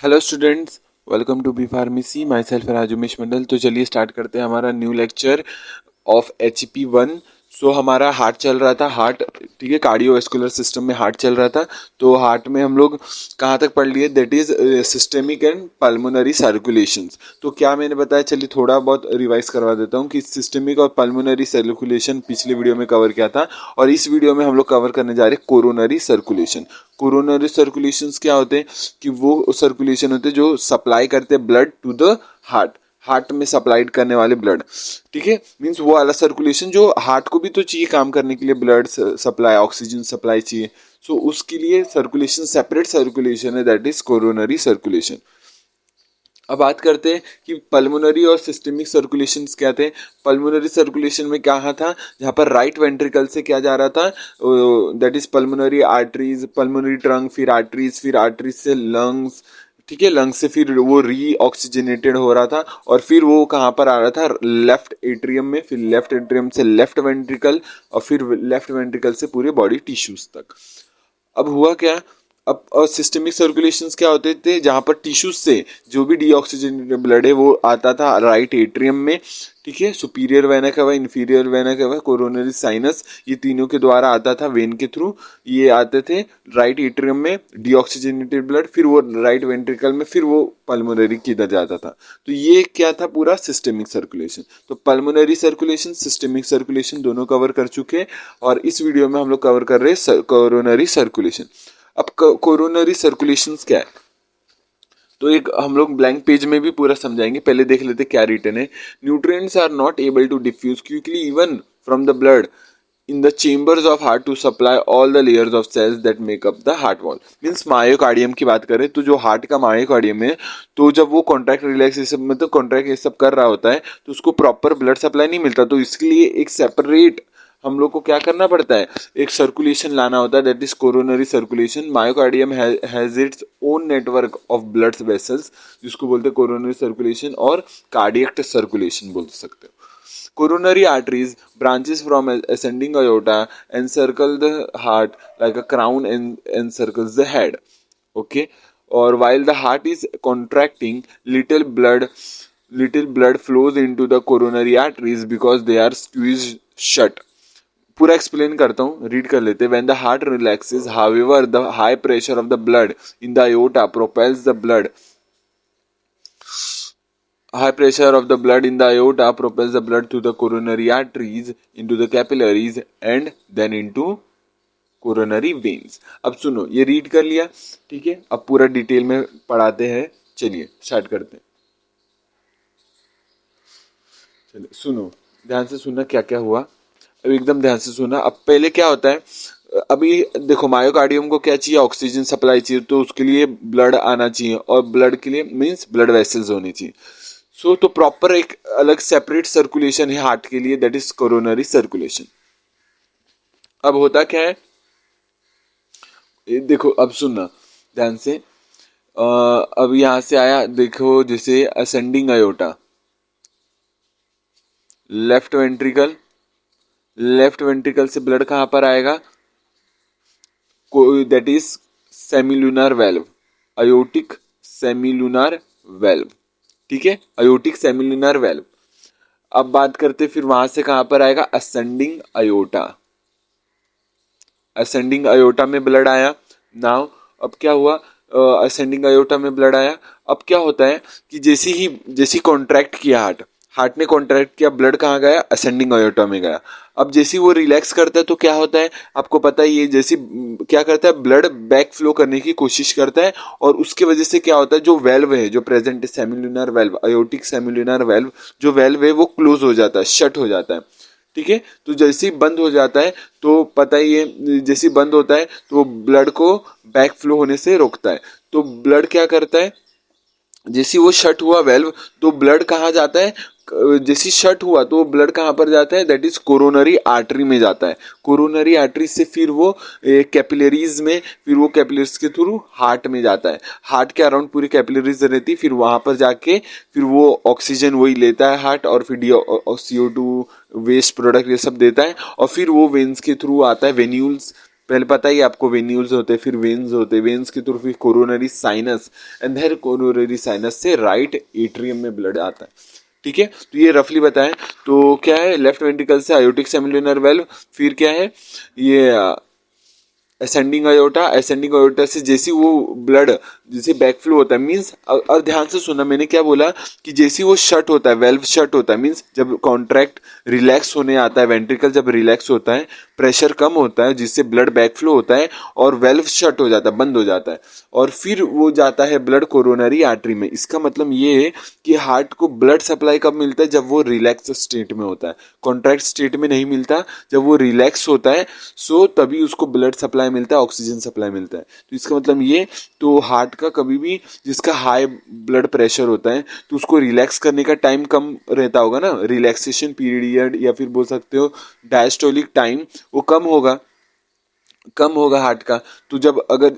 Hello students, welcome to B pharmacy. Myself Rajumesh Mandal. तो चलिए start करते हैं हमारा न्यू लेक्चर ऑफ HP1। सो हमारा हार्ट चल रहा था, हार्ट ठीक है, कार्डियोवैस्कुलर सिस्टम में हार्ट चल रहा था। तो हार्ट में हम लोग कहाँ तक पढ़ लिए, that is systemic and pulmonary circulations. तो क्या मैंने बताया, चलिए थोड़ा बहुत रिवाइज करवा देता हूँ कि सिस्टेमिक और पल्मोनरी सर्कुलेशन पिछले वीडियो में कवर किया था, और इस वीडियो में हम लोग कवर करने जा रहे हैं कोरोनरी सर्कुलेशन। कोरोनरी सर्कुलेशंस क्या होते हैं कि वो सर्कुलेशन होते हैं जो सप्लाई करते हैं blood to the heart, heart में सप्लाइड करने वाले ब्लड, ठीक है। मींस वो वाला सर्कुलेशन जो हार्ट को भी तो चाहिए काम करने के लिए, ब्लड सप्लाई, ऑक्सीजन सप्लाई चाहिए। सो उसके लिए सर्कुलेशन, सेपरेट सर्कुलेशन है, दैट इज कोरोनरी सर्कुलेशन। अब बात करते हैं कि पल्मोनरी और सिस्टेमिक सर्कुलेशन क्या थे। पल्मोनरी सर्कुलेशन में क्या था, जहाँ पर राइट वेंट्रिकल से क्या जा रहा था, that is pulmonary arteries, pulmonary trunk, फिर आर्टरीज, फिर आर्टरीज से लंग्स, ठीक है, लंग्स से फिर वो री ऑक्सीजनेटेड हो रहा था, और फिर वो कहाँ पर आ रहा था, लेफ्ट एट्रियम में, फिर लेफ्ट एट्रियम से लेफ्ट वेंट्रिकल, और फिर लेफ्ट वेंट्रिकल से पूरे बॉडी टिश्यूज तक। अब हुआ क्या, अब सिस्टेमिक सर्कुलेशंस क्या होते थे, जहां पर टिश्यूज से जो भी डीऑक्सीजनेटेड ब्लड है वो आता था राइट एट्रियम में, ठीक है। Superior vena cava, inferior vena cava, coronary sinus, ये तीनों के द्वारा आता था, वेन के थ्रू ये आते थे राइट एट्रियम में डीऑक्सीजनेटेड ब्लड, फिर वो राइट वेंट्रिकल में, फिर वो पल्मोनरी की तरह जाता था। तो ये क्या था, पूरा सिस्टेमिक सर्कुलेशन। तो पल्मोनरी सर्कुलेशन, सिस्टेमिक सर्कुलेशन दोनों कवर कर चुके हैं, और इस वीडियो में हम लोग कवर कर रहे हैं कोरोनरी सर्कुलेशन। अब कोरोनरी सर्कुलेशंस क्या है, तो एक हम लोग ब्लैंक पेज में भी पूरा समझाएंगे। पहले देख लेते क्या रिटर्न है। Nutrients are not able to diffuse quickly even from the blood in the chambers of heart to supply all the layers of cells that make up the heart wall। Means myocardium की बात करें तो जो heart का myocardium है, तो जब वो कॉन्ट्रैक्ट रिलैक्स ये सब मतलब कॉन्ट्रैक्ट ये सब कर रहा होता है, तो उसको प्रॉपर ब्लड सप्लाई नहीं मिलता। तो इसके लिए एक सेपरेट हम लोग को क्या करना पड़ता है, एक सर्कुलेशन लाना होता है, that is coronary circulation. Myocardium has its own network of blood vessels, जिसको बोलते हैं कोरोनरी सर्कुलेशन, और कार्डियक सर्कुलेशन बोल सकते हो। Coronary arteries branches from ascending aorta encircle the heart like a crown encircles the head. Okay, or while the heart is contracting, little blood flows into the coronary arteries because they are squeezed shut. पूरा explain करता हूँ, read कर लेते हैं। When the heart relaxes, however, the high pressure of the blood in the aorta propels the blood. High pressure of the blood in the aorta propels the blood through the coronary arteries into the capillaries and then into coronary veins। अब सुनो, ये read कर लिया, ठीक है। अब पूरा detail में पढ़ाते हैं, चलिए स्टार्ट करते हैं। चलिए सुनो, ध्यान से सुनना क्या क्या हुआ, अब एकदम ध्यान से सुना। अब पहले क्या होता है, अभी देखो मायोकार्डियम को क्या चाहिए, ऑक्सीजन सप्लाई चाहिए, तो उसके लिए ब्लड आना चाहिए, और ब्लड के लिए मीन्स ब्लड वेसल्स होने चाहिए। सो तो प्रॉपर एक अलग सेपरेट सर्कुलेशन है हार्ट के लिए, दैट इज कोरोनरी सर्कुलेशन। अब होता क्या है, देखो अब सुनना ध्यान से। अब यहां से आया, देखो जैसे ascending aorta, left ventricle, left ventricle से ब्लड कहां पर आएगा, that is semilunar valve, aortic semilunar valve, ठीक है, अयोटिक सेमिलुनर वेल्व। अब बात करते फिर वहां से कहां पर आएगा, असेंडिंग अयोटा, असेंडिंग अयोटा में ब्लड आया। नाउ अब क्या हुआ, असेंडिंग अयोटा में ब्लड आया। अब क्या होता है कि जैसी कॉन्ट्रैक्ट किया हार्ट, हार्ट ने कॉन्ट्रैक्ट किया, ब्लड कहाँ गया, असेंडिंग अयोटा में गया। अब जैसी वो रिलैक्स करता है तो क्या होता है, आपको पता ही है, जैसी क्या करता है, ब्लड बैक फ्लो करने की कोशिश करता है, और उसके वजह से क्या होता है, जो वेल्व है, जो प्रेजेंट है semilunar valve, aortic semilunar valve, जो वेल्व है वो क्लोज हो जाता है, शट हो जाता है, ठीक है। तो जैसे ही बंद हो जाता है, तो पता ही है, जैसे ही बंद होता है तो वो ब्लड को बैक फ्लो होने से रोकता है। तो ब्लड क्या करता है, जैसे वो शट हुआ वेल्व, तो ब्लड कहाँ जाता है, जैसे शट हुआ तो ब्लड कहाँ पर जाता है, दैट इज कोरोनरी आर्टरी में जाता है। कोरोनरी आर्टरी से फिर वो कैपिलरीज में, फिर वो कैपिलरीज के थ्रू हार्ट में जाता है। हार्ट के अराउंड पूरी कैपिलरीज रहती है, फिर वहां पर जाके फिर वो ऑक्सीजन वही लेता है हार्ट, और फिर CO2 वेस्ट प्रोडक्ट ये सब देता है, और फिर वो वेन्स के थ्रू आता है, वेन्यूल्स, पहले पता ही आपको वेन्यूल्स होते, फिर वेन्स होते, वेन्स के थ्रू फिर coronary sinus, and then coronary sinus से राइट एट्रियम में ब्लड आता है। ठीक है, तो ये रफली बताएं तो क्या है, लेफ्ट वेंट्रिकल से आयोटिक सेमिलुनर वेल्व, फिर क्या है ये असेंडिंग अयोटा से जैसी वो ब्लड जैसे बैकफ्लो होता है, मींस और ध्यान से सुनना मैंने क्या बोला कि जैसी वो शट होता है, वेल्व शट होता है, मींस जब कॉन्ट्रैक्ट रिलैक्स होने आता है, वेंट्रिकल जब रिलैक्स होता है, प्रेशर कम होता है जिससे ब्लड बैकफ्लो होता है और वेल्व शट हो जाता है, बंद हो जाता है, और फिर वो जाता है ब्लड कोरोनरी आर्टरी में। इसका मतलब ये है कि हार्ट को ब्लड सप्लाई कब मिलता है, जब वो रिलैक्स स्टेट में होता है, कॉन्ट्रैक्ट स्टेट में नहीं मिलता, जब वो रिलैक्स होता है सो तभी उसको ब्लड सप्लाई मिलता है, ऑक्सीजन सप्लाई मिलता है। तो इसका मतलब ये, तो हार्ट का कभी भी जिसका हाई ब्लड प्रेशर होता है तो उसको रिलैक्स करने का टाइम कम रहता होगा ना, रिलैक्सेशन पीरियड या फिर बोल सकते हो डायस्टोलिक टाइम, वो कम होगा हार्ट का। तो जब अगर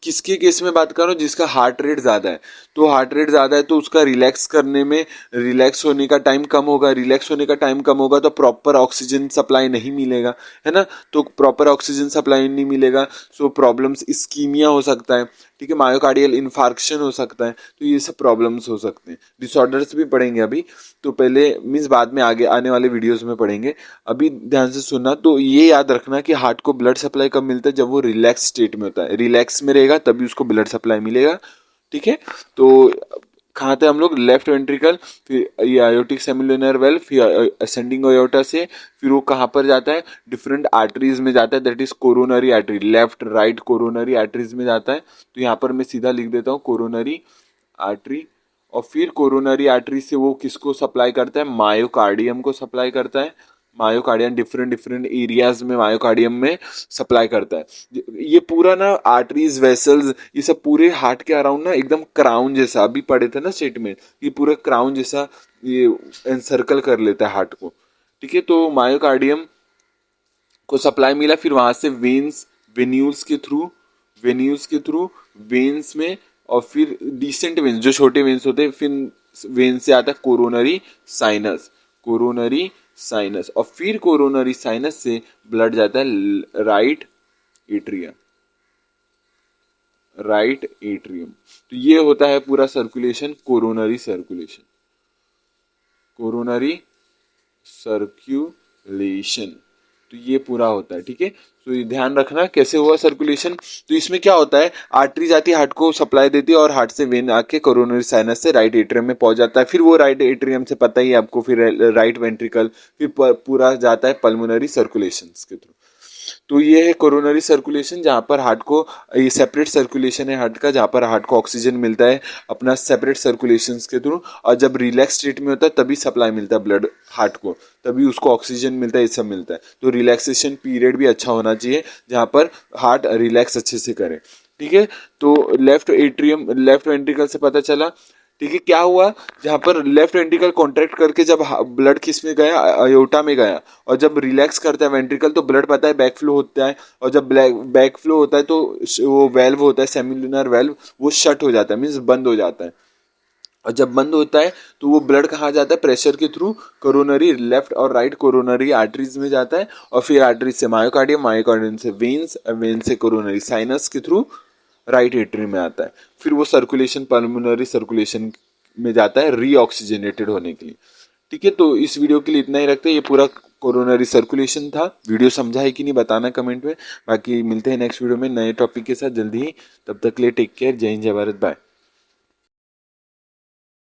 किसके केस में बात कर रहा हूँ, जिसका हार्ट रेट ज्यादा है, तो हार्ट रेट ज्यादा है तो उसका रिलैक्स करने में, रिलैक्स होने का टाइम कम होगा, रिलैक्स होने का टाइम कम होगा तो प्रॉपर ऑक्सीजन सप्लाई नहीं मिलेगा, है ना, तो प्रॉपर ऑक्सीजन सप्लाई नहीं मिलेगा सो प्रॉब्लम्स, इस्कीमिया हो सकता है, ठीक है, मायोकार्डियल इन्फार्क्शन हो सकता है, तो ये सब प्रॉब्लम्स हो सकते हैं। डिसऑर्डर्स भी पढ़ेंगे अभी, तो पहले मीन्स बाद में आगे आने वाले वीडियोस में पढ़ेंगे, अभी ध्यान से सुनना। तो ये याद रखना कि हार्ट को ब्लड सप्लाई कब मिलता है, जब वो रिलैक्स स्टेट में होता है, रिलैक्स में रहेगा तभी उसको ब्लड सप्लाई मिलेगा। ठीक है, तो कहाँ थे हम लोग, लेफ्ट वेंट्रिकल, फिर ये आयोटिक सेमिलुनर वेल्व, फिर असेंडिंग अयोटा से फिर वो कहाँ पर जाता है, डिफरेंट आर्टरीज में जाता है, that is coronary artery, left right coronary arteries में जाता है। तो यहाँ पर मैं सीधा लिख देता हूँ कोरोनरी आर्टरी, और फिर कोरोनरी आर्टरी से वो किसको सप्लाई करता है, मायोकार्डियम को सप्लाई करता है, मायोकार्डियम डिफरेंट डिफरेंट एरियाज में मायोकार्डियम में सप्लाई करता है। ये पूरा ना आर्टरीज वेसल्स ये सब पूरे हार्ट के अराउंड ना एकदम क्राउन जैसा, अभी पढ़े थे ना स्टेटमेंट, ये पूरा क्राउन जैसा ये एनसर्कल कर लेता है हार्ट को। ठीक है, तो मायोकार्डियम को सप्लाई मिला, फिर वहां से वेन्स, वेन्यूल्स के थ्रू वेन्स में, और फिर डिसेंट वेन्स जो छोटे वेन्स होते हैं, फिर वेन्स से आता है कोरोनरी साइनस, और फिर कोरोनरी साइनस से ब्लड जाता है राइट एट्रियम। तो ये होता है पूरा सर्कुलेशन, कोरोनरी सर्कुलेशन, तो ये पूरा होता है। ठीक है, तो ये ध्यान रखना कैसे हुआ सर्कुलेशन। तो इसमें क्या होता है, आर्टरी जाती है, हार्ट को सप्लाई देती है, और हार्ट से वेन आके कोरोनरी साइनस से राइट एट्रियम में पहुंच जाता है, फिर वो राइट एट्रियम से पता ही आपको, फिर राइट वेंट्रिकल, फिर पूरा जाता है पल्मोनरी सर्कुलेशन के थ्रू। तो ये है कोरोनरी सर्कुलेशन, जहाँ पर हार्ट को, ये सेपरेट सर्कुलेशन है हार्ट का, जहाँ पर हार्ट को ऑक्सीजन मिलता है अपना सेपरेट सर्कुलेशन के थ्रू, और जब रिलैक्स स्टेट में होता है तभी सप्लाई मिलता है ब्लड हार्ट को, तभी उसको ऑक्सीजन मिलता है, ये सब मिलता है। तो रिलैक्सेशन पीरियड भी अच्छा होना चाहिए जहाँ पर हार्ट रिलैक्स अच्छे से करे। ठीक है, तो लेफ्ट वेंट्रिकल से पता चला। ठीक है, क्या हुआ, जहां पर लेफ्ट वेंट्रिकल कॉन्ट्रैक्ट करके जब ब्लड किस में गया, अयोटा में गया, और जब रिलैक्स करता है वेंट्रिकल तो ब्लड पता है बैक फ्लो होता है, और जब बैक फ्लो होता है तो वो वेल्व होता है सेमिलुनर वेल्व, वो शट हो जाता है, मीन्स बंद हो जाता है, और जब बंद होता है तो वो ब्लड कहाँ जाता है, प्रेशर के थ्रू कोरोनरी लेफ्ट और राइट कोरोनरी आर्टरीज में जाता है, और फिर आर्टरीज से मायोकार्डियम से वेन्स से कोरोनरी साइनस के थ्रू राइट एट्रियम में आता है, फिर वो सर्कुलेशन पल्मोनरी सर्कुलेशन में जाता है रीऑक्सीजनेटेड होने के लिए। ठीक है, तो इस वीडियो के लिए इतना ही रखते हैं, ये पूरा कोरोनरी सर्कुलेशन था। वीडियो समझा है कि नहीं बताना कमेंट में, बाकी मिलते हैं नेक्स्ट वीडियो में नए टॉपिक के साथ जल्दी ही, तब तक के लिए टेक केयर, जय हिंद जय भारत, बाय।